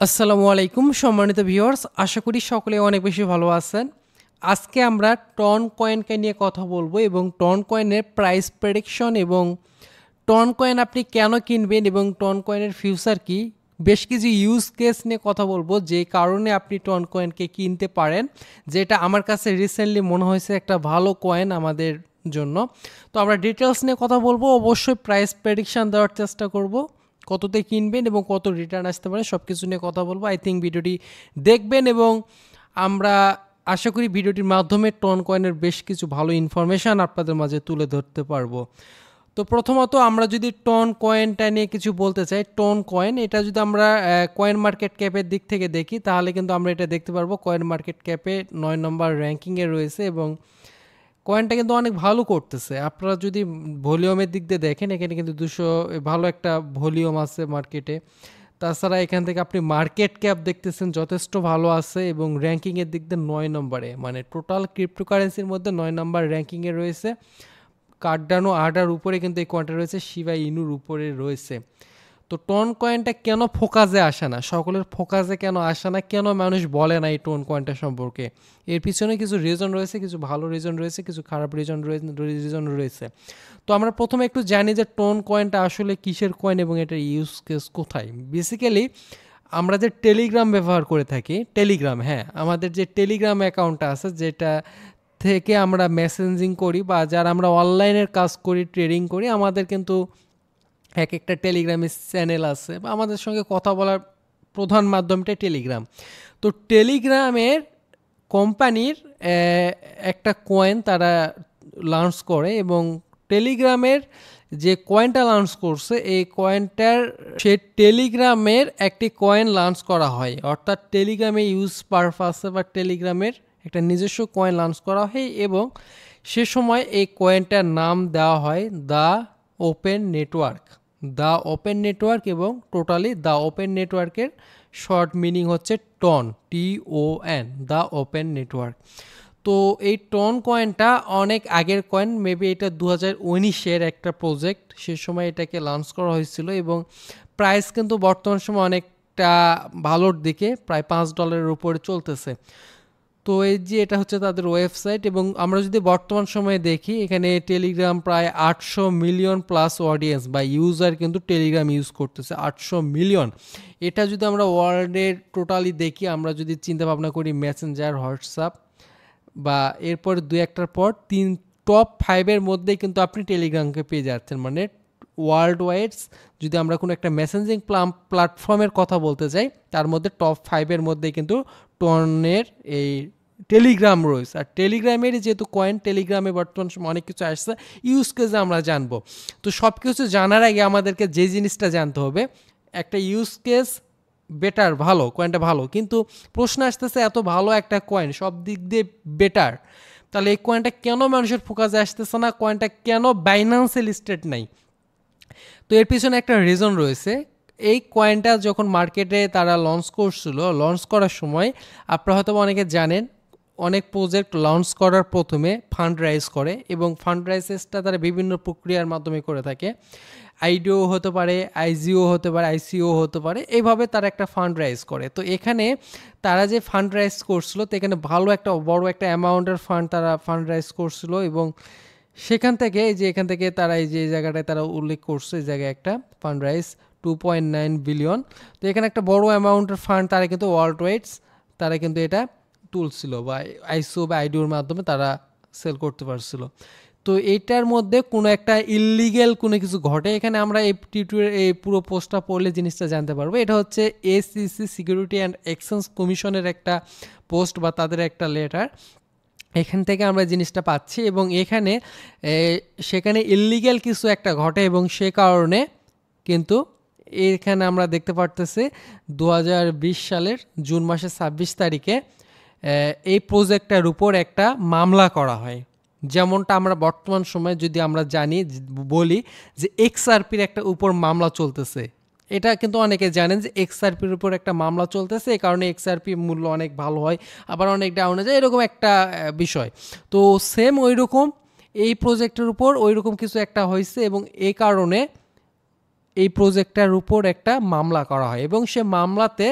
আসসালামু আলাইকুম সম্মানিত ভিউয়ার্স, আশা করি সকলে অনেক বেশি ভালো আছেন। আজকে আমরা টন কয়েনকে নিয়ে কথা বলবো এবং টন কয়েনের প্রাইস প্রেডিকশন এবং টন কয়েন আপনি কেন কিনবেন এবং টন কয়েনের ফিউচার কি, বেশ কিছু ইউজ কেস নিয়ে কথা বলবো যে কারণে আপনি টন কয়েনকে কিনতে পারেন, যেটা আমার কাছে রিসেন্টলি মনে হয়েছে একটা ভালো কয়েন আমাদের জন্য। তো আমরা ডিটেলস নিয়ে কথা বলবো, অবশ্যই প্রাইস প্রেডিকশন দেওয়ার চেষ্টা করব, কততে কিনবেন এবং কত রিটার্ন আসতে পারে সব কিছু নিয়ে কথা বলবো। আই থিঙ্ক ভিডিওটি দেখবেন এবং আমরা আশা করি ভিডিওটির মাধ্যমে টন কয়েনের বেশ কিছু ভালো ইনফরমেশান আপনাদের মাঝে তুলে ধরতে পারবো। তো প্রথমত আমরা যদি টন কয়েনটা নিয়ে কিছু বলতে চাই, টন কয়েন এটা যদি আমরা কয়েন মার্কেট ক্যাপের দিক থেকে দেখি তাহলে কিন্তু আমরা এটা দেখতে পারবো কয়েন মার্কেট ক্যাপে 9 নম্বর র্যাঙ্কিংয়ে রয়েছে এবং কয়েনটা কিন্তু অনেক ভালো করতেছে। আপনারা যদি ভলিউমের দিক দিয়ে দেখেন, এখানে কিন্তু 200 ভালো একটা ভলিউম আছে মার্কেটে। তাছাড়া এখান থেকে আপনি মার্কেট ক্যাপ দেখতেছেন যথেষ্ট ভালো আছে এবং র্যাঙ্কিংয়ের দিক দিয়ে 9 নম্বরে, মানে টোটাল ক্রিপ্টোকারেন্সির মধ্যে 9 নম্বর র্যাঙ্কিংয়ে রয়েছে। কার্ডানো আডার উপরে কিন্তু এই কয়েনটা রয়েছে, শিবা ইনুর উপরে রয়েছে। তো টন কয়েনটা কেন ফোকাসে আসে না, সকলের ফোকাসে কেন আসে না, কেন মানুষ বলে না এই টোন কয়েনটা সম্পর্কে, এর পিছনে কিছু রিজন রয়েছে, কিছু ভালো রিজন রয়েছে, কিছু খারাপ রিজন রয়েছে। তো আমরা প্রথমে একটু জানি যে টোন কয়েনটা আসলে কিসের কয়েন এবং এটার ইউজ কেস কোথায়। বেসিক্যালি আমরা যে টেলিগ্রাম ব্যবহার করে থাকি, টেলিগ্রাম, হ্যাঁ, আমাদের যে টেলিগ্রাম অ্যাকাউন্টটা আছে যেটা থেকে আমরা মেসেঞ্জিং করি বা যারা আমরা অনলাইনের কাজ করি, ট্রেডিং করি, আমাদের কিন্তু এক একটা টেলিগ্রামের চ্যানেল আছে বা আমাদের সঙ্গে কথা বলার প্রধান মাধ্যমটাই টেলিগ্রাম। তো টেলিগ্রামের কোম্পানির একটা কয়েন তারা লঞ্চ করে এবং টেলিগ্রামের যে কয়েনটা লঞ্চ করছে এই কয়েনটার সে টেলিগ্রামের একটি কয়েন লঞ্চ করা হয়, অর্থাৎ টেলিগ্রামে ইউজ পারপাসে বা টেলিগ্রামের একটা নিজস্ব কয়েন লঞ্চ করা হয় এবং সে সময় এই কয়েনটার নাম দেওয়া হয় the open network. The open network এবং টোটালি দ্য ওপেন নেটওয়ার্কের শর্ট মিনিং হচ্ছে TON, TON, the open network. তো এই টন কয়েনটা অনেক আগের কয়েন, মেবি এটা 2019-এর একটা প্রজেক্ট, সে সময় এটাকে লঞ্চ করা হয়েছিল এবং প্রাইস কিন্তু বর্তমান সময় অনেকটা ভালোর দিকে, প্রায় $5 উপরে চলতেছে। তো এই যে এটা হচ্ছে তাদের ওয়েবসাইট এবং আমরা যদি বর্তমান সময়ে দেখি, এখানে টেলিগ্রাম প্রায় 800 মিলিয়ন প্লাস অডিয়েন্স বা ইউজার কিন্তু টেলিগ্রাম ইউজ করতেছে, 800 মিলিয়ন। এটা যদি আমরা ওয়ার্ল্ডের টোটালি দেখি, আমরা যদি চিন্তা ভাবনা করি মেসেঞ্জার, হোয়াটসঅ্যাপ বা এরপর দু একটার পর টপ 5-এর মধ্যেই কিন্তু আপনি টেলিগ্রামকে পেয়ে যাচ্ছেন। মানে ওয়ার্ল্ড ওয়াইডস যদি আমরা কোনো একটা মেসেঞ্জিং প্ল্যাটফর্মের কথা বলতে চাই, তার মধ্যে টপ 5-এর মধ্যে কিন্তু টনের এই টেলিগ্রাম রয়েছে। আর টেলিগ্রামের যেহেতু কয়েন, টেলিগ্রামে বর্তমান সময় অনেক কিছু আসছে, ইউজ কেসে আমরা জানবো। তো সব কিছু জানার আগে আমাদেরকে যে জিনিসটা জানতে হবে, একটা ইউজ কেস বেটার, ভালো কয়েনটা ভালো, কিন্তু প্রশ্ন আসতেছে এত ভালো একটা কয়েন, সব দিক দিয়ে বেটার, তাহলে এই কয়েনটা কেন মানুষের ফোকাসে আসতেছে না, কয়েনটা কেন বাইন্যান্সে লিস্টেড নাই? তো এর পিছনে একটা রিজন রয়েছে। এই কয়েনটা যখন মার্কেটে তারা লঞ্চ করছিল, লঞ্চ করার সময় আপনারা হয়তো অনেকে জানেন, অনেক প্রজেক্ট লঞ্চ করার প্রথমে ফান্ড রাইজ করে এবং ফান্ড রাইজেসটা তারা বিভিন্ন প্রক্রিয়ার মাধ্যমে করে থাকে। আইডিও হতে পারে, আইজিও হতে পারে, আইসিও হতে পারে, এইভাবে তারা একটা ফান্ড রাইজ করে। তো এখানে তারা যে ফান্ড রাইজ করছিল, তো এখানে ভালো একটা বড় একটা অ্যামাউন্টের ফান্ড তারা ফান্ড রাইজ করছিল এবং সেখান থেকে এই যে এখান থেকে তারা এই যে জায়গাটায় তারা উল্লেখ করছে, এই জায়গায় একটা ফান্ড রাইজ 2.9 বিলিয়ন। তো এখানে একটা বড় অ্যামাউন্টের ফান্ড তারা কিন্তু ওয়ার্ল্ড ওয়াইডস তারা কিন্তু এটা তুলছিল বা আইসিও বা আইডিওর মাধ্যমে তারা সেল করতে পারছিল। তো এইটার মধ্যে কোনো একটা ইললিগেল কোনো কিছু ঘটে, এখানে আমরা এই পুরো পোস্টটা পড়লে জিনিসটা জানতে পারবো। এটা হচ্ছে এসিসি, সিকিউরিটি অ্যান্ড এক্সচেঞ্জ কমিশনের একটা পোস্ট বা তাদের একটা লেটার, এখান থেকে আমরা জিনিসটা পাচ্ছি এবং এখানে সেখানে ইললিগ্যাল কিছু একটা ঘটে এবং সে কারণে কিন্তু এখানে আমরা দেখতে পারতেছি 2020 সালের জুন মাসের 26 তারিখে এই প্রজেক্টটার উপর একটা মামলা করা হয়। যেমনটা আমরা বর্তমান সময়ে যদি আমরা জানি, বলি যে এক্সআরপির একটা উপর মামলা চলতেছে, এটা কিন্তু অনেকে জানেন যে এক্সআরপির উপর একটা মামলা চলতেছে, এই কারণে এক্সআরপি মূল্য অনেক ভালো হয়, আবার অনেক ডাউনে যায়, এরকম একটা বিষয়। তো সেম ওই রকম এই প্রজেক্টের উপর ওই রকম কিছু একটা হয়েছে এবং এই কারণে এই প্রজেক্টটার উপর একটা মামলা করা হয় এবং সে মামলাতে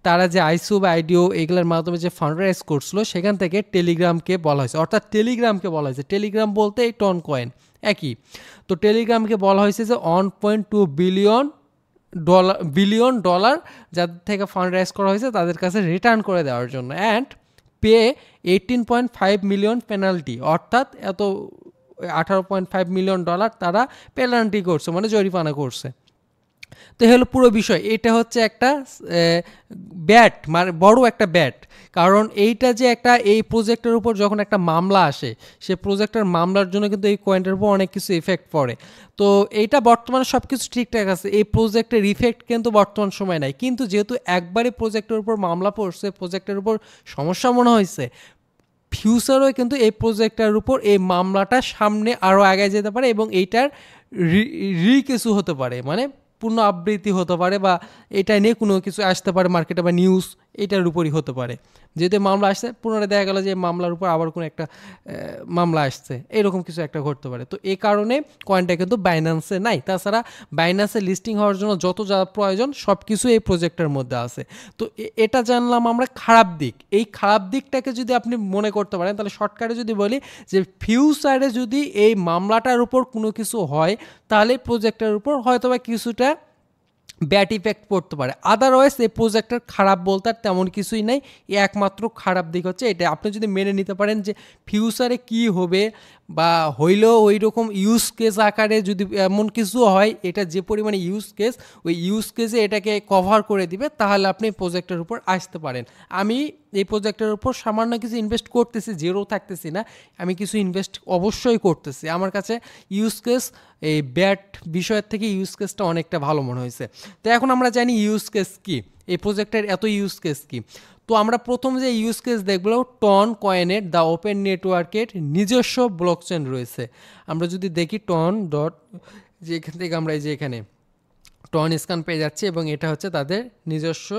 তারা যে আইসো বা আইডিও এগুলোর মাধ্যমে যে ফান্ড রাইজ করছিল সেখান থেকে টেলিগ্রামকে বলা হয়েছে, অর্থাৎ টেলিগ্রামকে বলা হয়েছে, টেলিগ্রাম বলতে এই টন কয়েন একই। তো টেলিগ্রামকে বলা হয়েছে যে 1.2 বিলিয়ন ডলার যাদের থেকে ফান্ড রাইজ করা হয়েছে তাদের কাছে রিটার্ন করে দেওয়ার জন্য, অ্যান্ড পে 18.5 মিলিয়ন পেনাল্টি, অর্থাৎ এত 18.5 মিলিয়ন ডলার তারা পেনাল্টি করছে, মানে জরিমানা করছে। তো হলো পুরো বিষয়। এটা হচ্ছে একটা ব্যাট, মানে বড় একটা ব্যাট, কারণ এইটা যে একটা এই প্রজেক্টের উপর যখন একটা মামলা আসে, সে প্রজেক্টের মামলার জন্য কিন্তু এই কয়েনটার উপর অনেক কিছু ইফেক্ট পড়ে। তো এইটা বর্তমানে সব কিছু ঠিকঠাক আছে, এই প্রজেক্টের ইফেক্ট কিন্তু বর্তমান সময় নাই, কিন্তু যেহেতু একবারে প্রজেক্টের উপর মামলা পড়ছে, প্রজেক্টের উপর সমস্যা মনে হয়েছে, ফিউচারও কিন্তু এই প্রজেক্টের উপর এই মামলাটা সামনে আরও আগে যেতে পারে এবং এইটার রিকেসু হতে পারে, মানে পূর্ণ আবৃত্তি হতে পারে, বা এটা নিয়ে কোনো কিছু আসতে পারে মার্কেটে বা নিউজ এটার উপরই হতে পারে। যেহেতু মামলা আসছে, পুনরায় দেখা গেল যে মামলার উপর আবার কোনো একটা মামলা আসছে, এরকম কিছু একটা ঘটতে পারে। তো এই কারণে কয়েনটা কিন্তু বাইন্যান্সে নাই। তাছাড়া বাইন্যান্সে লিস্টিং হওয়ার জন্য যত যা প্রয়োজন সব কিছু এই প্রজেক্টের মধ্যে আছে। তো এটা জানলাম আমরা খারাপ দিক। এই খারাপ দিকটাকে যদি আপনি মনে করতে পারেন, তাহলে শর্টকাটে যদি বলি যে ফিউচারে যদি এই মামলাটার উপর কোনো কিছু হয়, তাহলে প্রজেক্টের উপর হয়তো বা কিছুটা ব্যাড ইফেক্ট পড়তে পারে। আদারওয়াইজ এই প্রজেক্টের খারাপ বলতে আর তেমন কিছুই নাই, একমাত্র খারাপ দিক হচ্ছে এটা। আপনি যদি মেনে নিতে পারেন যে ফিউচারে কি হবে বা হইলেও ওই রকম ইউজ কেস আকারে যদি এমন কিছু হয়, এটা যে পরিমাণে ইউজ কেস, ওই ইউজ কেসে এটাকে কভার করে দিবে, তাহলে আপনি প্রজেক্টের উপর আসতে পারেন। আমি এই প্রজেক্টের উপর সামান্য কিছু ইনভেস্ট করতেছি, জিরো থাকতেছি না, আমি কিছু ইনভেস্ট অবশ্যই করতেছি। আমার কাছে ইউজ কেস এই ব্যাড বিষয়ের থেকে ইউজ কেসটা অনেকটা ভালো মনে হয়েছে। তো এখন আমরা জানি ইউজ কেস কী, এই প্রজেক্টের এত ইউজ কেস কী। তো আমরা প্রথম যে ইউজ কেস দেখবো, টন কয়েনের দ্য ওপেন নেটওয়ার্কের নিজস্ব ব্লকচেন রয়েছে। আমরা যদি দেখি টন ডট, যেখান থেকে আমরা এই যে এখানে টন স্ক্যান পেয়ে যাচ্ছি এবং এটা হচ্ছে তাদের নিজস্ব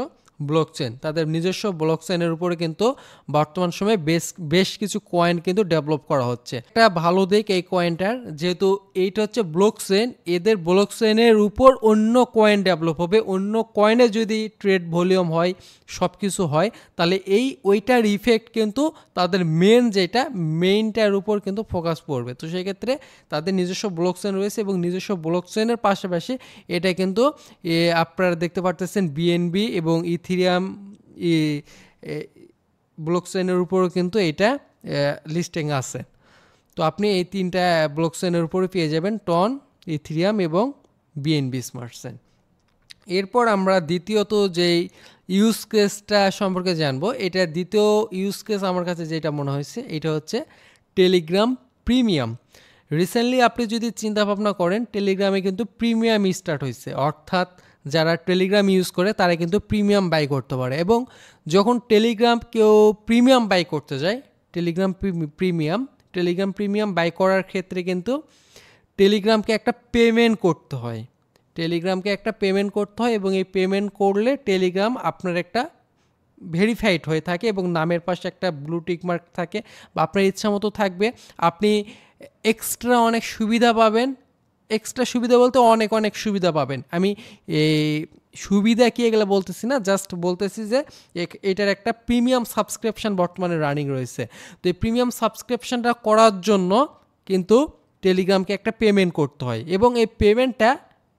ব্লকচেন। তাদের নিজস্ব ব্লকচেনের উপরে কিন্তু বর্তমান সময়ে বেশ কিছু কয়েন কিন্তু ডেভেলপ করা হচ্ছে। একটা ভালো দিক এই কয়েনটার, যেহেতু এইটা হচ্ছে ব্লকচেন, এদের ব্লকচেনের উপর অন্য কয়েন ডেভেলপ হবে, অন্য কয়েনে যদি ট্রেড ভলিউম হয়, সব কিছু হয়, তাহলে ওইটার ইফেক্ট কিন্তু তাদের মেইনটার উপর কিন্তু ফোকাস পড়বে। তো সেক্ষেত্রে তাদের নিজস্ব ব্লকচেন রয়েছে এবং নিজস্ব ব্লকচেনের পাশাপাশি এটা কিন্তু আপনারা দেখতে পারতেছেন বিএনবি এবং ইথিরিয়াম ব্লকচেনের উপরও কিন্তু এটা লিস্টিং আছে। তো আপনি এই তিনটা ব্লকচেনের উপরে পেয়ে যাবেন, টন, ইথিরিয়াম এবং বিএনবি স্মার্ট চেইন। এরপর আমরা দ্বিতীয়ত যেই ইউজ কেসটা সম্পর্কে জানবো, এটা দ্বিতীয় ইউজ কেস আমার কাছে যেটা মনে হয়েছে, এটা হচ্ছে টেলিগ্রাম প্রিমিয়াম। রিসেন্টলি আপনি যদি চিন্তা ভাবনা করেন, টেলিগ্রামে কিন্তু প্রিমিয়াম স্টার্ট হয়েছে, অর্থাৎ যারা টেলিগ্রাম ইউজ করে তারা কিন্তু প্রিমিয়াম বাই করতে পারে। এবং যখন টেলিগ্রাম কেউ প্রিমিয়াম বাই করতে যায়, টেলিগ্রাম প্রিমিয়াম বাই করার ক্ষেত্রে কিন্তু টেলিগ্রামকে একটা পেমেন্ট করতে হয়, এবং এই পেমেন্ট করলে টেলিগ্রাম আপনার একটা ভেরিফাইড হয়ে থাকে এবং নামের পাশে একটা ব্লু টিক মার্ক থাকে বা আপনার ইচ্ছা মতো থাকবে। আপনি এক্সট্রা অনেক সুবিধা পাবেন, এক্সট্রা সুবিধা বলতে অনেক সুবিধা পাবেন। আমি এই সুবিধা কি এগুলো বলতেছি না, জাস্ট বলতেছি যে এটার একটা প্রিমিয়াম সাবস্ক্রিপশান বর্তমানে রানিং রয়েছে। তো এই প্রিমিয়াম সাবস্ক্রিপশানটা করার জন্য কিন্তু টেলিগ্রামকে একটা পেমেন্ট করতে হয় এবং এই পেমেন্টটা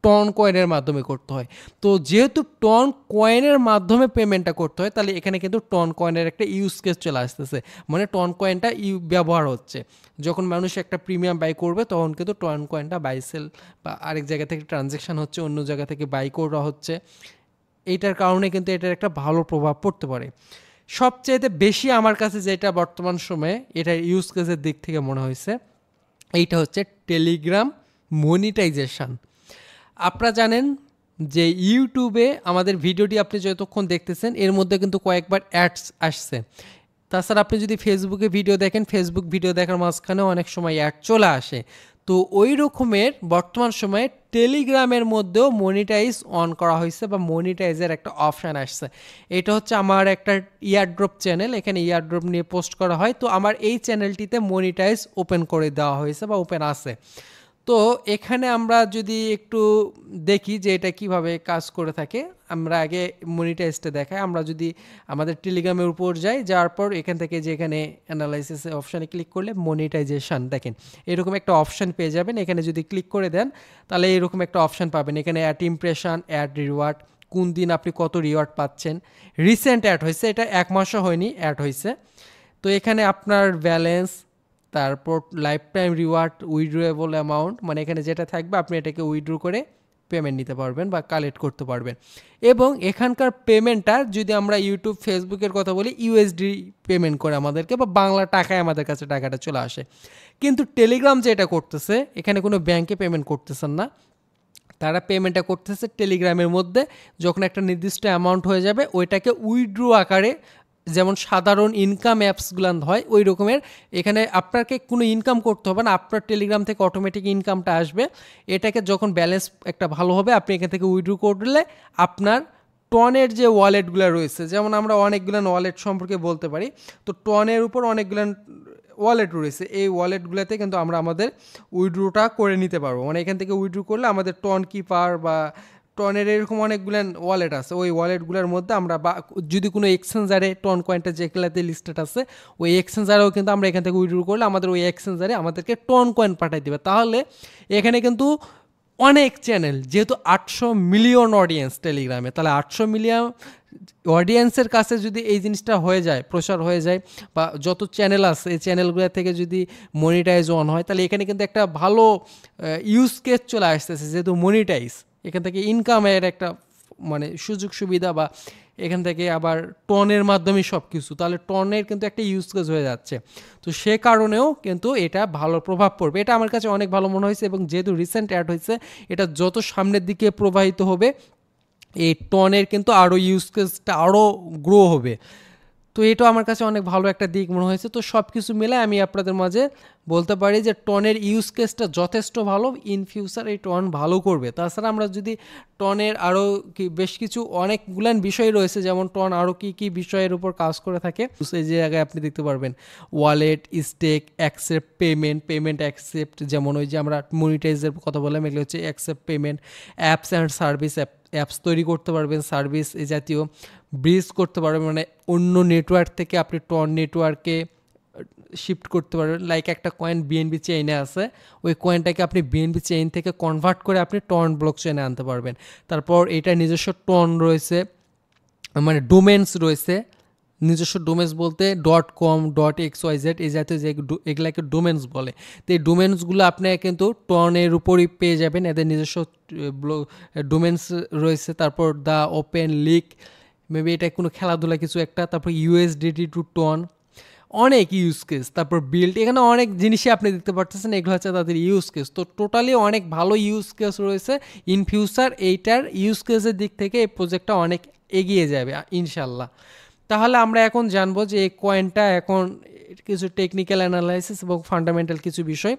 টন কয়েনের মাধ্যমে করতে হয়। তো যেহেতু টন কয়েনের মাধ্যমে পেমেন্টটা করতে হয়, তাহলে এখানে কিন্তু টন কয়েনের একটা ইউজ কেস চলে আসতেছে, মানে টন কয়েনটা ব্যবহার হচ্ছে। যখন মানুষ একটা প্রিমিয়াম বাই করবে তখন কিন্তু টন কয়েনটা বাই সেল বা আরেক জায়গা থেকে ট্রানজ্যাকশান হচ্ছে, অন্য জায়গা থেকে বাই করা হচ্ছে, এইটার কারণে কিন্তু এটার একটা ভালো প্রভাব পড়তে পারে। সবচেয়ে বেশি আমার কাছে যেটা বর্তমান সময়ে এটার ইউজ কেসের দিক থেকে মনে হয়েছে, এইটা হচ্ছে টেলিগ্রাম মনিটাইজেশন। আপনারা জানেন যে ইউটিউবে আমাদের ভিডিওটি আপনি যতক্ষণ দেখতেছেন এর মধ্যে কিন্তু কয়েকবার অ্যাডস আসছে। তাছাড়া আপনি যদি ফেসবুকে ভিডিও দেখেন, ফেসবুক ভিডিও দেখার মাঝখানেও অনেক সময় অ্যাড চলে আসে। তো ওই রকমের বর্তমান সময়ে টেলিগ্রামের মধ্যেও মনিটাইজ অন করা হয়েছে বা মনিটাইজের একটা অপশান আসছে। এটা হচ্ছে আমার একটা ইয়ারড্রপ চ্যানেল, এখানে ইয়ারড্রপ নিয়ে পোস্ট করা হয়। তো আমার এই চ্যানেলটিতে মনিটাইজ ওপেন করে দেওয়া হয়েছে বা ওপেন আছে। তো এখানে আমরা যদি একটু দেখি যে এটা কিভাবে কাজ করে থাকে, আমরা আগে মনিটাইজটা দেখাই। আমরা যদি আমাদের টেলিগ্রামের উপর যাই, যাওয়ার পর এখান থেকে যে এখানে অ্যানালাইসিস অপশানে ক্লিক করলে মনিটাইজেশন দেখেন এরকম একটা অপশান পেয়ে যাবেন। এখানে যদি ক্লিক করে দেন তাহলে এরকম একটা অপশান পাবেন। এখানে অ্যাড ইমপ্রেশন, অ্যাড রিওয়ার্ড, কোন দিন আপনি কত রিওয়ার্ড পাচ্ছেন, রিসেন্ট অ্যাড হয়েছে, এটা 1 মাসও হয়নি অ্যাড হয়েছে। তো এখানে আপনার ব্যালেন্স, তারপর লাইফ টাইম রিওয়ার্ড, উইথড্রোয়েবল অ্যামাউন্ট, মানে এখানে যেটা থাকবে আপনি এটাকে উইথড্র করে পেমেন্ট নিতে পারবেন বা কালেক্ট করতে পারবেন। এবং এখানকার পেমেন্টটা যদি আমরা ইউটিউব ফেসবুকের কথা বলি, ইউএসডি পেমেন্ট করে আমাদেরকে, বা বাংলা টাকায় আমাদের কাছে টাকাটা চলে আসে। কিন্তু টেলিগ্রাম যেটা করতেছে, এখানে কোনো ব্যাংকে পেমেন্ট করতেছেন না, তারা পেমেন্টটা করতেছে টেলিগ্রামের মধ্যে। যখন একটা নির্দিষ্ট অ্যামাউন্ট হয়ে যাবে ওইটাকে উইথড্র আকারে, যেমন সাধারণ ইনকাম অ্যাপসগুলো হয় ওই রকমের, এখানে আপনাকে কোনো ইনকাম করতে হবে না, আপনার টেলিগ্রাম থেকে অটোমেটিক ইনকামটা আসবে। এটাকে যখন ব্যালেন্স একটা ভালো হবে আপনি এখান থেকে উইথড্র করলে আপনার টনের যে ওয়ালেটগুলো রয়েছে, যেমন আমরা অনেকগুলো ওয়ালেট সম্পর্কে বলতে পারি, তো টনের উপর অনেকগুলো ওয়ালেট রয়েছে, এই ওয়ালেটগুলোতে কিন্তু আমরা আমাদের উইথড্রটা করে নিতে পারবো। মানে এখান থেকে উইথড্র করলে আমাদের টন কিপার বা টনের এরকম অনেকগুলো ওয়ালেট আছে, ওই ওয়ালেটগুলোর মধ্যে আমরা বা যদি কোনো এক্সচেঞ্জারে টন কয়েনটা যেগুলাতে লিস্টেড আছে ওই এক্সচেঞ্জারেও কিন্তু আমরা এখান থেকে উইথড্র করলে আমাদের ওই এক্সচেঞ্জারে আমাদেরকে টন কয়েন পাঠিয়ে দেবে। তাহলে এখানে কিন্তু অনেক চ্যানেল, যেহেতু 800 মিলিয়ন অডিয়েন্স টেলিগ্রামে, তাহলে 800 মিলিয়ন অডিয়েন্সের কাছে যদি এই জিনিসটা হয়ে যায়, প্রসার হয়ে যায়, বা যত চ্যানেল আছে এই চ্যানেলগুলো থেকে যদি মনিটাইজ অন হয়, তাহলে এখানে কিন্তু একটা ভালো ইউজ কেস চলে আসতেছে। যেহেতু মনিটাইজ, এখান থেকে ইনকামের একটা মানে সুযোগ সুবিধা, বা এখান থেকে আবার টনের মাধ্যমে সব কিছু, তাহলে টনের কিন্তু একটা ইউজ কেস হয়ে যাচ্ছে। তো সে কারণেও কিন্তু এটা ভালো প্রভাব পড়বে, এটা আমার কাছে অনেক ভালো মনে হয়েছে। এবং যেহেতু রিসেন্ট অ্যাড হয়েছে, এটা যত সামনের দিকে প্রবাহিত হবে এই টনের কিন্তু আরও ইউজ কেসটা আরও গ্রো হবে। তো এটা আমার কাছে অনেক ভালো একটা দিক মনে হয়েছে। তো সব কিছু মিলে আমি আপনাদের মাঝে বলতে পারি যে টনের ইউজ কেসটা যথেষ্ট ভালো, ইন ফিউচার এই টন ভালো করবে। তাছাড়া আমরা যদি টনের আরও বেশ কিছু অনেকগুলান বিষয় রয়েছে, যেমন টন আরও কী বিষয়ের উপর কাজ করে থাকে, সেই জায়গায় আপনি দেখতে পারবেন wallet, stake, accept payment accept, যেমন ওই যে আমরা মনিটাইজের কথা বললাম, এগুলো হচ্ছে accept payment, apps and service, apps তৈরি করতে পারবেন, সার্ভিস এই জাতীয় ব্রিজ করতে পারবেন, মানে অন্য নেটওয়ার্ক থেকে আপনি টন নেটওয়ার্কে শিফট করতে পারবেন। লাইক একটা কয়েন বিএনবি চেইনে আছে, ওই কয়েনটাকে আপনি বিএনবি চেইন থেকে কনভার্ট করে আপনি টন ব্লক চেইনে আনতে পারবেন। তারপর এটা নিজস্ব টন রয়েছে, মানে ডোমেন্স রয়েছে, নিজস্ব ডোমেন্স বলতে .com, .xyz এই জাতীয় যে এগুলাকে ডোমেন্স বলে। তো এই ডোমেন্সগুলো আপনি কিন্তু টনের উপরই পেয়ে যাবেন, এদের নিজস্ব ডোমেন্স রয়েছে। তারপর দ্য ওপেন লিক, মেবি এটা কোনো খেলাধুলা কিছু একটা। তারপর USDT টু টন, অনেক ইউজ কেস। তারপর বিল্ড, এখানে অনেক জিনিসই আপনি দেখতে পারতেছেন, এগুলো হচ্ছে তাদের ইউজ কেস। তো টোটালি অনেক ভালো ইউজ কেস রয়েছে। ইন ফিউচার এইটার ইউজ কেসের দিক থেকে এই প্রজেক্টটা অনেক এগিয়ে যাবে ইনশাল্লাহ। তাহলে আমরা এখন জানবো যে এই কয়েনটা এখন কিছু টেকনিক্যাল অ্যানালাইসিস এবং ফান্ডামেন্টাল কিছু বিষয়।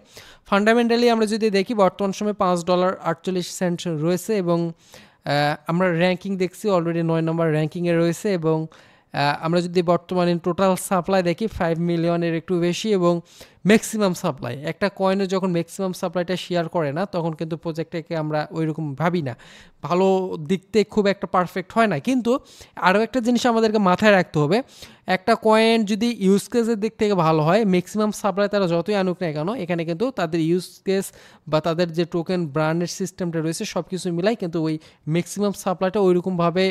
ফান্ডামেন্টালি আমরা যদি দেখি বর্তমান সময়ে $5.48 রয়েছে, এবং আমরা র্যাঙ্কিং দেখছি অলরেডি 9 নম্বর র্যাঙ্কিংয়ে রয়েছে। এবং আমরা যদি বর্তমানে টোটাল সাপ্লাই দেখি 5 মিলিয়নের একটু বেশি, এবং ম্যাক্সিমাম সাপ্লাই, একটা কয়েনে যখন ম্যাক্সিমাম সাপ্লাইটা শেয়ার করে না তখন কিন্তু প্রজেক্টটাকে আমরা ওই রকম ভাবি না, ভালো দিকতে খুব একটা পারফেক্ট হয় না। কিন্তু আরও একটা জিনিস আমাদেরকে মাথায় রাখতে হবে, একটা কয়েন যদি ইউজ কেসের দিক থেকে ভালো হয়, ম্যাক্সিমাম সাপ্লাই তারা যতই আনুক না কেন, এখানে কিন্তু তাদের ইউজ কেস বা তাদের যে টোকেন ব্র্যান্ডের সিস্টেমটা রয়েছে সব কিছু মিলাই কিন্তু ওই ম্যাক্সিমাম সাপ্লাইটা ওইরকমভাবে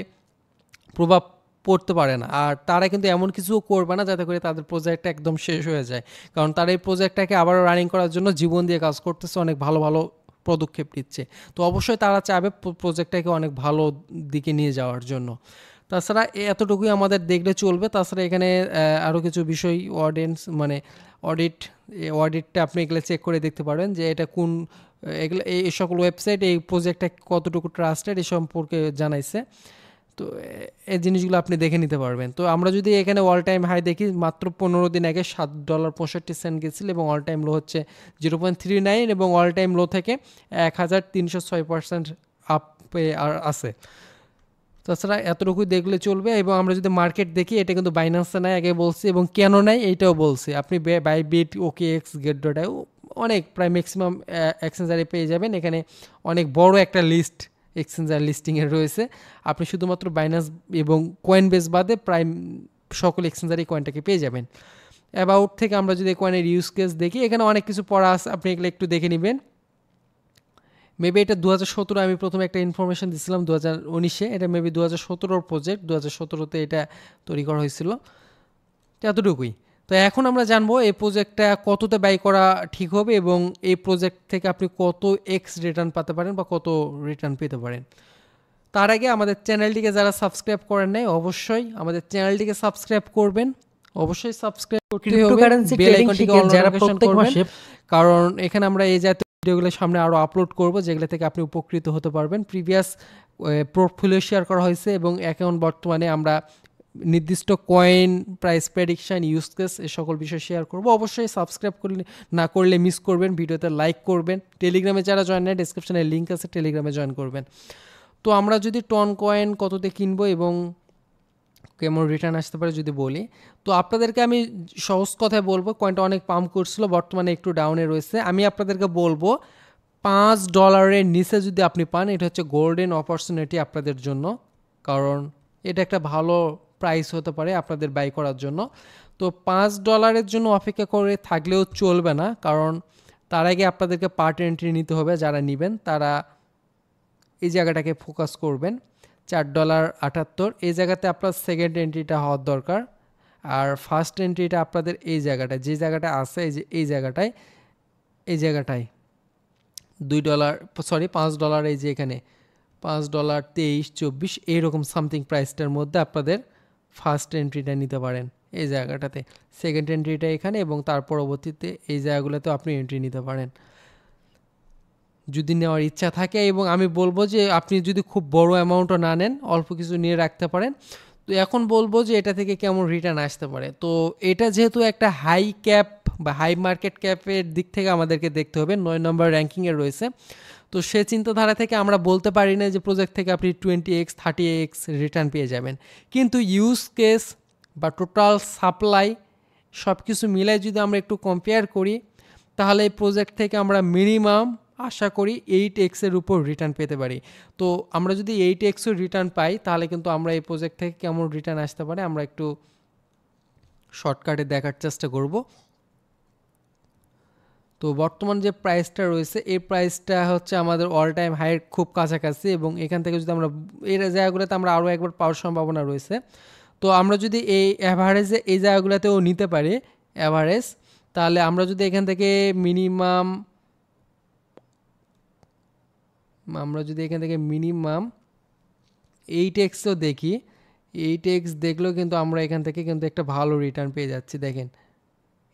প্রভাব পড়তে পারে না। আর তারা কিন্তু এমন কিছু করবে না যাতে করে তাদের প্রজেক্টটা একদম শেষ হয়ে যায়, কারণ তারা এই প্রজেক্টটাকে আবারও রানিং করার জন্য জীবন দিয়ে কাজ করতেছে, অনেক ভালো ভালো পদক্ষেপ নিচ্ছে। তো অবশ্যই তারা চাইবে প্রজেক্টটাকে অনেক ভালো দিকে নিয়ে যাওয়ার জন্য। তাছাড়া এতটুকুই আমাদের দেখলে চলবে। তাছাড়া এখানে আরও কিছু বিষয় মানে অডিটটা আপনি এগুলো চেক করে দেখতে পারেন যে এটা কোন এগুলো এই সকল ওয়েবসাইট এই প্রজেক্টটা কতটুকু ট্রাস্টেড এই সম্পর্কে জানাইছে। তো এই জিনিসগুলো আপনি দেখে নিতে পারবেন। তো আমরা যদি এখানে অল টাইম হাই দেখি, মাত্র 15 দিন আগে $7.65 গেছিল, এবং অল টাইম লো হচ্ছে 0.39, এবং অল টাইম লো থেকে 1306% আপে আর আছে। তাছাড়া এতটুকুই দেখলে চলবে। এবং আমরা যদি মার্কেট দেখি, এটা কিন্তু বাইন্যান্সে নাই আগে বলছি, এবং কেন নাই এইটাও বলছি। আপনি বাইবিট, OKX, Get.io অনেক প্রায় ম্যাক্সিমাম এক্সচেঞ্জারে পেয়ে যাবেন। এখানে অনেক বড় একটা লিস্ট এক্সচেঞ্জার লিস্টিংয়ের রয়েছে। আপনি শুধুমাত্র বাইন্যান্স এবং কয়েনবেস বাদে প্রায় সকল এক্সচেঞ্জারে কয়েনটাকে পেয়ে যাবেন। অ্যাবাউট থেকে আমরা যদি কয়েনের ইউজ কেস দেখি, এখানে অনেক কিছু পড়া আছে, আপনি এগুলো একটু দেখে নেবেন। মেবি এটা 2017 আমি প্রথমে একটা ইনফরমেশন দিয়েছিলাম 2019-এ, এটা মেবি 2017-র প্রজেক্ট, 2017-তে এটা তৈরি করা হয়েছিল, এতটুকুই। তো এখন আমরা জানবো এই প্রজেক্টটা কততে ব্যয় করা ঠিক হবে এবং এই প্রজেক্ট থেকে আপনি কত এক্স রিটার্ন পেতে পারেন বা কত রিটার্ন পেতে পারেন। তার আগে আমাদের চ্যানেলটিকে যারা সাবস্ক্রাইব করেন নাই অবশ্যই আমাদের চ্যানেলটিকে সাবস্ক্রাইব করবেন, অবশ্যই সাবস্ক্রাইব করতে হবে, বেল আইকনটিকে অল নোটিফিকেশন করবেন, কারণ এখানে আমরা এই জাতীয় ভিডিওগুলো সামনে আরও আপলোড করব যেগুলো থেকে আপনি উপকৃত হতে পারবেন। প্রিভিয়াস পোর্টফোলিও শেয়ার করা হয়েছে এবং এখন বর্তমানে আমরা নির্দিষ্ট coin price prediction use case এই সকল বিষয় শেয়ার করব। অবশ্যই সাবস্ক্রাইব করলে না করলে মিস করবেন, ভিডিওতে লাইক করবেন, টেলিগ্রামে যারা জয়েন নেয় ডেসক্রিপশনে লিঙ্ক আছে, টেলিগ্রামে জয়েন করবেন। তো আমরা যদি টন কয়েন কততে কিনবো এবং কেমন রিটার্ন আসতে পারে যদি বলি, তো আপনাদেরকে আমি সহজ কথায় বলবো, কয়েনটা অনেক পাম্প করছিল, বর্তমানে একটু ডাউনে রয়েছে। আমি আপনাদেরকে বলবো $5 নিচে যদি আপনি পান, এটা হচ্ছে গোল্ডেন অপরচুনিটি আপনাদের জন্য, কারণ এটা একটা ভালো প্রাইস হতে পারে আপনাদের বাই করার জন্য। তো $5 জন্য অপেক্ষা করে থাকলেও চলবে না, কারণ তার আগে আপনাদেরকে পার্ট এন্ট্রি নিতে হবে। যারা নেবেন তারা এই জায়গাটাকে ফোকাস করবেন, $4.78 এই জায়গাতে আপনার সেকেন্ড এন্ট্রিটা হওয়ার দরকার। আর ফার্স্ট এন্ট্রিটা আপনাদের এই জায়গাটায়, যে জায়গাটা আছে এই জায়গাটায় $5, এই যে এখানে $5.23-24 এইরকম সামথিং প্রাইসটার মধ্যে আপনাদের ফার্স্ট এন্ট্রিটা নিতে পারেন এই জায়গাটাতে, সেকেন্ড এন্ট্রিটা এখানে, এবং তার পরবর্তীতে এই জায়গাগুলোতেও আপনি এন্ট্রি নিতে পারেন যদি নেওয়ার ইচ্ছা থাকে। এবং আমি বলবো যে আপনি যদি খুব বড় অ্যামাউন্টও না নেন, অল্প কিছু নিয়ে রাখতে পারেন। তো এখন বলবো যে এটা থেকে কেমন রিটার্ন আসতে পারে। তো এটা যেহেতু একটা হাই ক্যাপ বা হাই মার্কেট ক্যাপের দিক থেকে আমাদেরকে দেখতে হবে, 9 নম্বর র্যাঙ্কিংয়ে রয়েছে। তো সে চিন্তাধারা থেকে আমরা বলতে পারি না যে প্রজেক্ট থেকে আপনি 20x 30x রিটার্ন পেয়ে যাবেন, কিন্তু ইউজ কেস বা টোটাল সাপ্লাই সব কিছু মিলাই যদি আমরা একটু কম্পেয়ার করি, তাহলে এই প্রজেক্ট থেকে আমরা মিনিমাম আশা করি 8x-এর উপর রিটার্ন পেতে পারি। তো আমরা যদি 8x-ও রিটার্ন পাই, তাহলে কিন্তু আমরা এই প্রজেক্ট থেকে কেমন রিটার্ন আসতে পারে আমরা একটু শর্টকাটে দেখার চেষ্টা করব। তো বর্তমান যে প্রাইসটা রয়েছে এই প্রাইসটা হচ্ছে আমাদের অল টাইম হাইয়ের খুব কাছাকাছি, এবং এখান থেকে যদি আমরা এই জায়গাগুলোতে আমরা আরও একবার পাওয়ার সম্ভাবনা রয়েছে। তো আমরা যদি এই অ্যাভারেজে এই জায়গাগুলোতেও নিতে পারি অ্যাভারেজ, তাহলে আমরা যদি এখান থেকে মিনিমাম 8x-ও দেখি, 8x দেখলেও কিন্তু আমরা এখান থেকে কিন্তু একটা ভালো রিটার্ন পেয়ে যাচ্ছি। দেখেন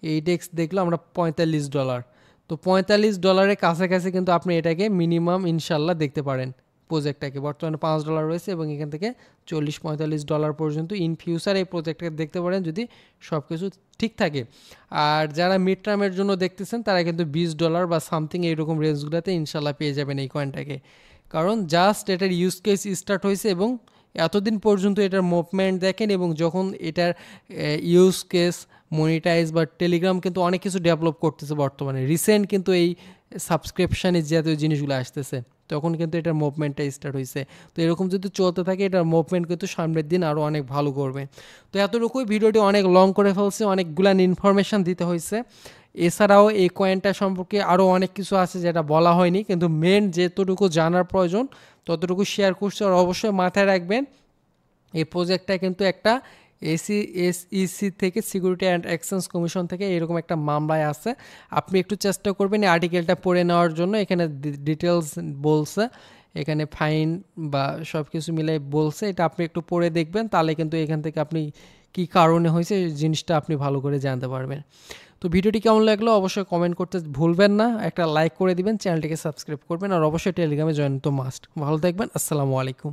8x দেখলেও আমরা $45, তো $45 কাছাকাছি কিন্তু আপনি এটাকে মিনিমাম ইনশাল্লাহ দেখতে পারেন প্রজেক্টটাকে। বর্তমানে $5 রয়েছে এবং এখান থেকে $40-45 পর্যন্ত ইন ফিউচার এই প্রজেক্টটাকে দেখতে পারেন যদি সব কিছু ঠিক থাকে। আর যারা মিড টার্মের জন্য দেখতেছেন তারা কিন্তু $20 বা সামথিং এইরকম রেঞ্জগুলোতে ইনশাল্লাহ পেয়ে যাবেন এই কয়েনটাকে, কারণ জাস্ট এটার ইউজ কেস স্টার্ট হয়েছে এবং এতদিন পর্যন্ত এটার মুভমেন্ট দেখেন, এবং যখন এটার ইউজ কেস মনিটাইজ বা টেলিগ্রাম কিন্তু অনেক কিছু ডেভেলপ করতেছে বর্তমানে, রিসেন্ট কিন্তু এই সাবস্ক্রিপশানের জাতীয় জিনিসগুলো আসতেছে, তখন কিন্তু এটার মুভমেন্টটা স্টার্ট হয়েছে। তো এরকম যদি চলতে থাকে এটার মুভমেন্ট কিন্তু সামনের দিন আরও অনেক ভালো করবে। তো এতটুকুই, ভিডিওটি অনেক লং করে ফেলছে, অনেকগুলান ইনফরমেশান দিতে হয়েছে। এছাড়াও এই কয়েনটা সম্পর্কে আরও অনেক কিছু আছে যেটা বলা হয়নি, কিন্তু মেন যেতটুকু জানার প্রয়োজন ততটুকু শেয়ার করছে। আর অবশ্যই মাথায় রাখবেন এই প্রজেক্টটা কিন্তু একটা SEC থেকে সিকিউরিটি অ্যান্ড এক্সচেঞ্জ কমিশন থেকে এরকম একটা মামলায় আছে। আপনি একটু চেষ্টা করবেন এই আর্টিকেলটা পড়ে নেওয়ার জন্য, এখানে ডিটেলস বলছে, এখানে ফাইন বা সব কিছু মিলে বলছে, এটা আপনি একটু পড়ে দেখবেন, তাহলে কিন্তু এখান থেকে আপনি কী কারণে হয়েছে এই জিনিসটা আপনি ভালো করে জানতে পারবেন। তো ভিডিওটি কেমন লাগলো অবশ্যই কমেন্ট করতে ভুলবেন না, একটা লাইক করে দিবেন, চ্যানেলটিকে সাবস্ক্রাইব করবেন, আর অবশ্যই টেলিগ্রামে জয়েন তো মাস্ট। ভালো থাকবেন, আসসালামু আলাইকুম।